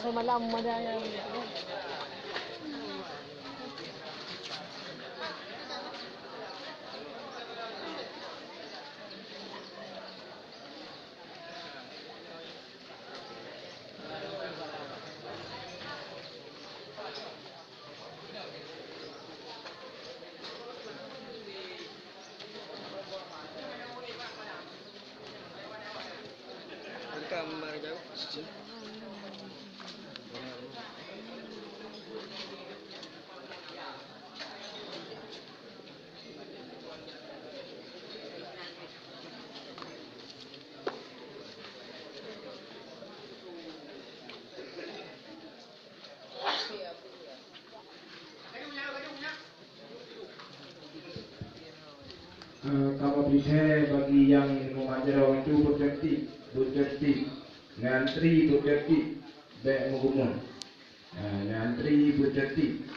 Sampai malam ada yang gambar jauh. Kalau bisa bagi yang mengajar orang itu bertertib, ngantri bertertib, baik mengumun, ngantri bertertib.